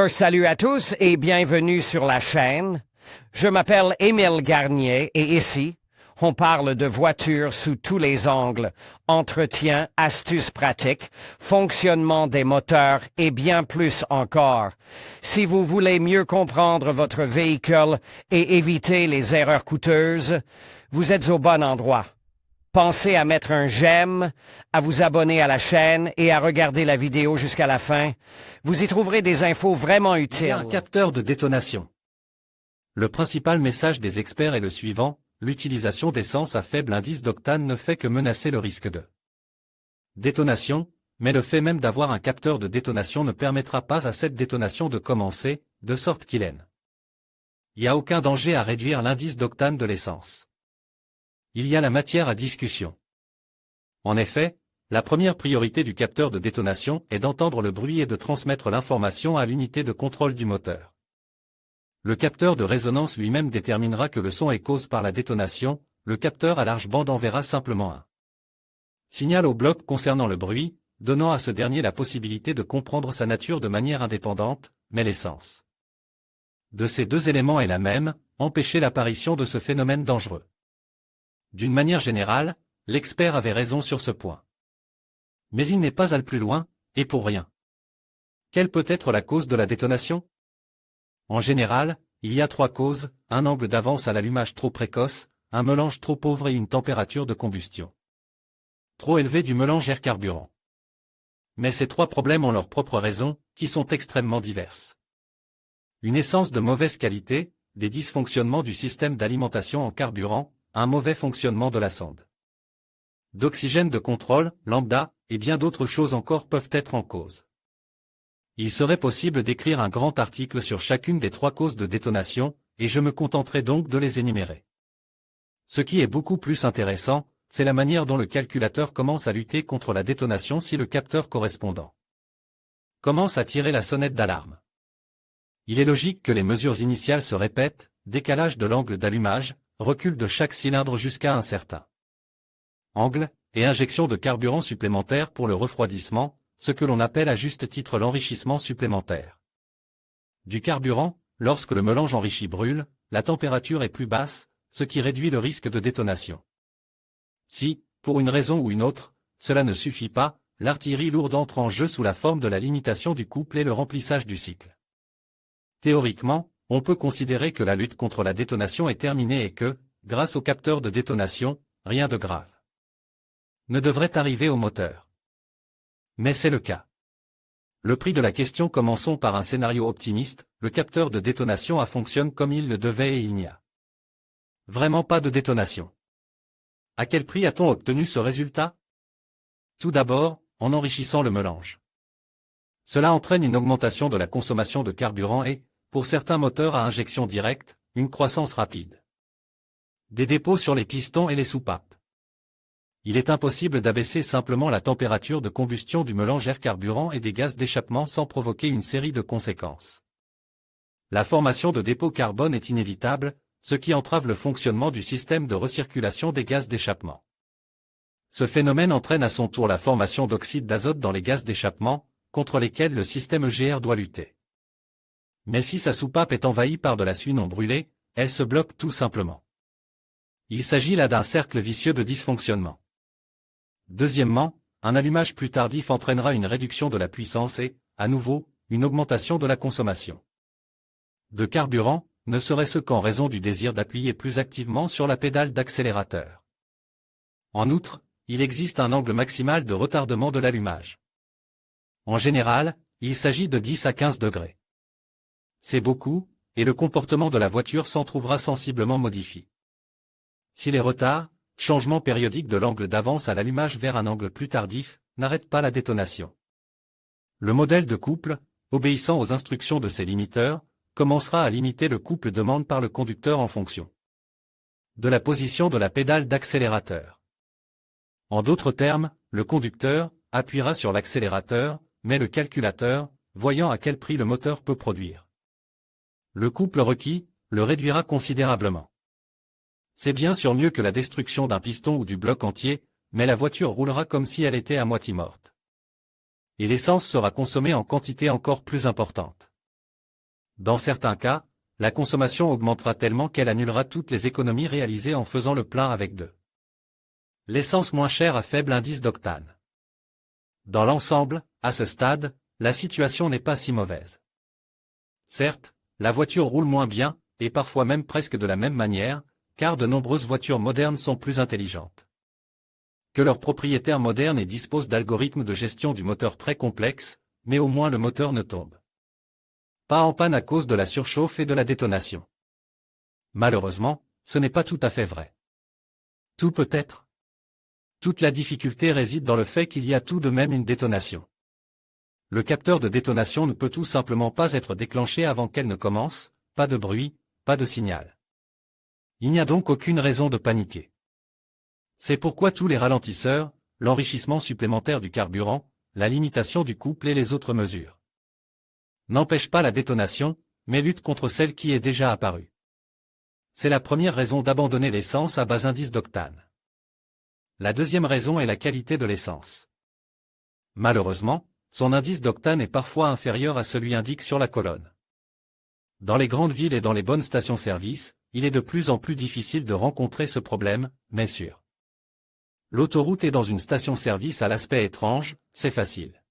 Salut à tous et bienvenue sur la chaîne. Je m'appelle Émile Garnier et ici, on parle de voitures sous tous les angles, entretien, astuces pratiques, fonctionnement des moteurs et bien plus encore. Si vous voulez mieux comprendre votre véhicule et éviter les erreurs coûteuses, vous êtes au bon endroit. Pensez à mettre un j'aime, à vous abonner à la chaîne et à regarder la vidéo jusqu'à la fin. Vous y trouverez des infos vraiment utiles. Il y a un capteur de détonation. Le principal message des experts est le suivant: l'utilisation d'essence à faible indice d'octane ne fait que menacer le risque de détonation, mais le fait même d'avoir un capteur de détonation ne permettra pas à cette détonation de commencer, de sorte qu'il n'y a aucun danger à réduire l'indice d'octane de l'essence. Il y a la matière à discussion. En effet, la première priorité du capteur de détonation est d'entendre le bruit et de transmettre l'information à l'unité de contrôle du moteur. Le capteur de résonance lui-même déterminera que le son est causé par la détonation. Le capteur à large bande enverra simplement un signal au bloc concernant le bruit, donnant à ce dernier la possibilité de comprendre sa nature de manière indépendante, mais l'essence de ces deux éléments est la même: empêcher l'apparition de ce phénomène dangereux. D'une manière générale, l'expert avait raison sur ce point. Mais il n'est pas allé plus loin, et pour rien. Quelle peut être la cause de la détonation? En général, il y a trois causes: un angle d'avance à l'allumage trop précoce, un mélange trop pauvre et une température de combustion trop élevée du mélange air-carburant. Mais ces trois problèmes ont leurs propres raisons, qui sont extrêmement diverses. Une essence de mauvaise qualité, des dysfonctionnements du système d'alimentation en carburant, un mauvais fonctionnement de la sonde d'oxygène de contrôle, lambda, et bien d'autres choses encore peuvent être en cause. Il serait possible d'écrire un grand article sur chacune des trois causes de détonation, et je me contenterai donc de les énumérer. Ce qui est beaucoup plus intéressant, c'est la manière dont le calculateur commence à lutter contre la détonation si le capteur correspondant commence à tirer la sonnette d'alarme. Il est logique que les mesures initiales se répètent: décalage de l'angle d'allumage, recul de chaque cylindre jusqu'à un certain angle, et injection de carburant supplémentaire pour le refroidissement, ce que l'on appelle à juste titre l'enrichissement supplémentaire du carburant. Lorsque le mélange enrichi brûle, la température est plus basse, ce qui réduit le risque de détonation. Si, pour une raison ou une autre, cela ne suffit pas, l'artillerie lourde entre en jeu sous la forme de la limitation du couple et le remplissage du cycle. Théoriquement, on peut considérer que la lutte contre la détonation est terminée et que, grâce au capteur de détonation, rien de grave ne devrait arriver au moteur. Mais c'est le cas. Le prix de la question: commençons par un scénario optimiste: le capteur de détonation fonctionne comme il le devait et il n'y a vraiment pas de détonation. À quel prix a-t-on obtenu ce résultat? Tout d'abord, en enrichissant le mélange. Cela entraîne une augmentation de la consommation de carburant et, pour certains moteurs à injection directe, une croissance rapide des dépôts sur les pistons et les soupapes. Il est impossible d'abaisser simplement la température de combustion du mélange air-carburant et des gaz d'échappement sans provoquer une série de conséquences. La formation de dépôts carbone est inévitable, ce qui entrave le fonctionnement du système de recirculation des gaz d'échappement. Ce phénomène entraîne à son tour la formation d'oxyde d'azote dans les gaz d'échappement, contre lesquels le système EGR doit lutter. Mais si sa soupape est envahie par de la suie non brûlée, elle se bloque tout simplement. Il s'agit là d'un cercle vicieux de dysfonctionnement. Deuxièmement, un allumage plus tardif entraînera une réduction de la puissance et, à nouveau, une augmentation de la consommation de carburant, ne serait-ce qu'en raison du désir d'appuyer plus activement sur la pédale d'accélérateur. En outre, il existe un angle maximal de retardement de l'allumage. En général, il s'agit de 10 à 15 degrés. C'est beaucoup, et le comportement de la voiture s'en trouvera sensiblement modifié. Si les retards, changement périodique de l'angle d'avance à l'allumage vers un angle plus tardif, n'arrêtent pas la détonation. Le modèle de couple, obéissant aux instructions de ses limiteurs, commencera à limiter le couple demande par le conducteur en fonction de la position de la pédale d'accélérateur. En d'autres termes, le conducteur appuiera sur l'accélérateur, mais le calculateur, voyant à quel prix le moteur peut produire le couple requis, le réduira considérablement. C'est bien sûr mieux que la destruction d'un piston ou du bloc entier, mais la voiture roulera comme si elle était à moitié morte. Et l'essence sera consommée en quantité encore plus importante. Dans certains cas, la consommation augmentera tellement qu'elle annulera toutes les économies réalisées en faisant le plein avec de l'essence moins chère à faible indice d'octane. Dans l'ensemble, à ce stade, la situation n'est pas si mauvaise. Certes, la voiture roule moins bien, et parfois même presque de la même manière, car de nombreuses voitures modernes sont plus intelligentes que leurs propriétaires modernes et disposent d'algorithmes de gestion du moteur très complexes, mais au moins le moteur ne tombe pas en panne à cause de la surchauffe et de la détonation. Malheureusement, ce n'est pas tout à fait vrai. Tout peut être. Toute la difficulté réside dans le fait qu'il y a tout de même une détonation. Le capteur de détonation ne peut tout simplement pas être déclenché avant qu'elle ne commence, pas de bruit, pas de signal. Il n'y a donc aucune raison de paniquer. C'est pourquoi tous les ralentisseurs, l'enrichissement supplémentaire du carburant, la limitation du couple et les autres mesures n'empêchent pas la détonation, mais luttent contre celle qui est déjà apparue. C'est la première raison d'abandonner l'essence à bas indice d'octane. La deuxième raison est la qualité de l'essence. Malheureusement, son indice d'octane est parfois inférieur à celui indiqué sur la colonne. Dans les grandes villes et dans les bonnes stations-service, il est de plus en plus difficile de rencontrer ce problème, mais sur l'autoroute et dans une station-service à l'aspect étrange, c'est facile.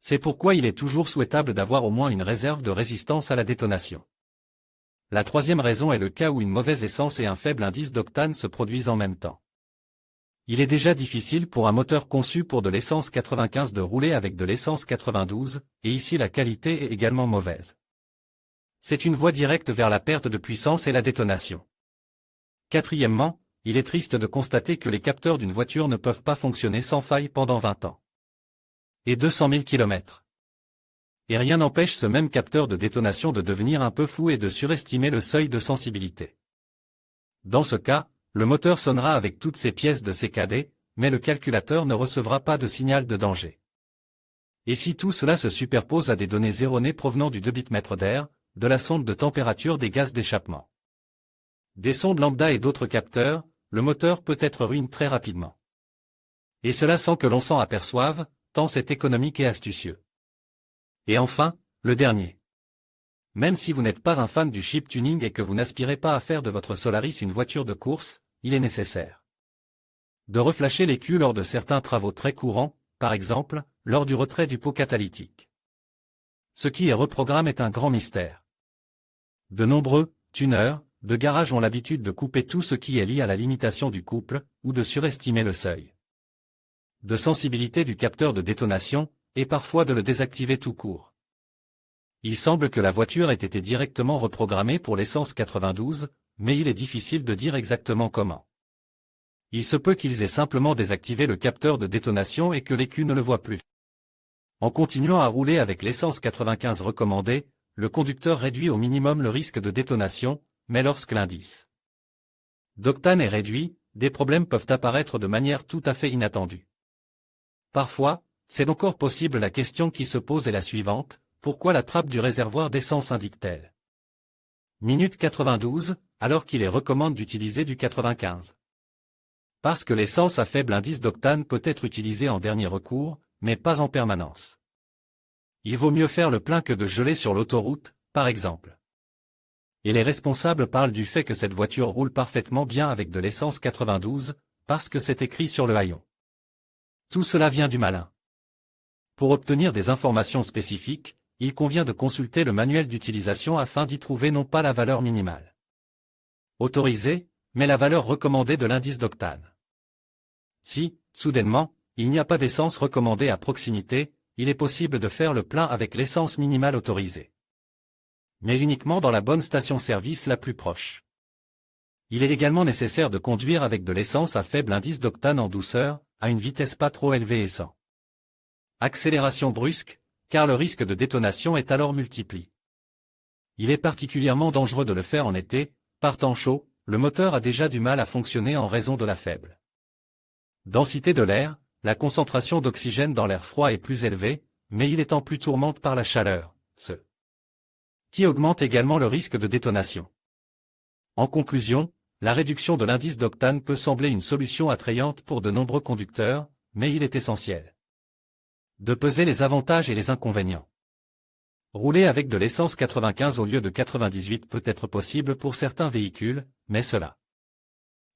C'est pourquoi il est toujours souhaitable d'avoir au moins une réserve de résistance à la détonation. La troisième raison est le cas où une mauvaise essence et un faible indice d'octane se produisent en même temps. Il est déjà difficile pour un moteur conçu pour de l'essence 95 de rouler avec de l'essence 92, et ici la qualité est également mauvaise. C'est une voie directe vers la perte de puissance et la détonation. Quatrièmement, il est triste de constater que les capteurs d'une voiture ne peuvent pas fonctionner sans faille pendant 20 ans. Et 200 000 km. Et rien n'empêche ce même capteur de détonation de devenir un peu fou et de surestimer le seuil de sensibilité. Dans ce cas, le moteur sonnera avec toutes ses pièces de CKD, mais le calculateur ne recevra pas de signal de danger. Et si tout cela se superpose à des données erronées provenant du débitmètre d'air, de la sonde de température des gaz d'échappement, des sondes lambda et d'autres capteurs, le moteur peut être ruiné très rapidement. Et cela sans que l'on s'en aperçoive, tant c'est économique et astucieux. Et enfin, le dernier. Même si vous n'êtes pas un fan du chip tuning et que vous n'aspirez pas à faire de votre Solaris une voiture de course, il est nécessaire de reflasher l'écu lors de certains travaux très courants, par exemple, lors du retrait du pot catalytique. Ce qui est reprogramme est un grand mystère. De nombreux tuneurs de garage ont l'habitude de couper tout ce qui est lié à la limitation du couple, ou de surestimer le seuil de sensibilité du capteur de détonation, et parfois de le désactiver tout court. Il semble que la voiture ait été directement reprogrammée pour l'essence 92, mais il est difficile de dire exactement comment. Il se peut qu'ils aient simplement désactivé le capteur de détonation et que l'écu ne le voit plus. En continuant à rouler avec l'essence 95 recommandée, le conducteur réduit au minimum le risque de détonation, mais lorsque l'indice d'octane est réduit, des problèmes peuvent apparaître de manière tout à fait inattendue. Parfois, c'est encore possible. La question qui se pose est la suivante, pourquoi la trappe du réservoir d'essence indique-t-elle minute 92, alors qu'il est recommandé d'utiliser du 95? Parce que l'essence à faible indice d'octane peut être utilisée en dernier recours, mais pas en permanence. Il vaut mieux faire le plein que de geler sur l'autoroute, par exemple. Et les responsables parlent du fait que cette voiture roule parfaitement bien avec de l'essence 92, parce que c'est écrit sur le haillon. Tout cela vient du malin. Pour obtenir des informations spécifiques, il convient de consulter le manuel d'utilisation afin d'y trouver non pas la valeur minimale autorisée, mais la valeur recommandée de l'indice d'octane. Si, soudainement, il n'y a pas d'essence recommandée à proximité, il est possible de faire le plein avec l'essence minimale autorisée. Mais uniquement dans la bonne station-service la plus proche. Il est également nécessaire de conduire avec de l'essence à faible indice d'octane en douceur, à une vitesse pas trop élevée et sans accélération brusque, car le risque de détonation est alors multiplié. Il est particulièrement dangereux de le faire en été, par temps chaud, le moteur a déjà du mal à fonctionner en raison de la faible densité de l'air, la concentration d'oxygène dans l'air froid est plus élevée, mais il est en plus tourmente par la chaleur, ce qui augmente également le risque de détonation. En conclusion, la réduction de l'indice d'octane peut sembler une solution attrayante pour de nombreux conducteurs, mais il est essentiel de peser les avantages et les inconvénients. Rouler avec de l'essence 95 au lieu de 98 peut être possible pour certains véhicules, mais cela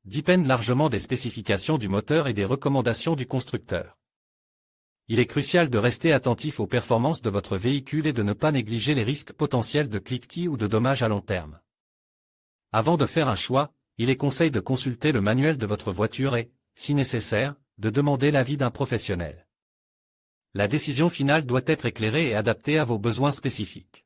dépend largement des spécifications du moteur et des recommandations du constructeur. Il est crucial de rester attentif aux performances de votre véhicule et de ne pas négliger les risques potentiels de cliquetis ou de dommages à long terme. Avant de faire un choix, il est conseillé de consulter le manuel de votre voiture et, si nécessaire, de demander l'avis d'un professionnel. La décision finale doit être éclairée et adaptée à vos besoins spécifiques.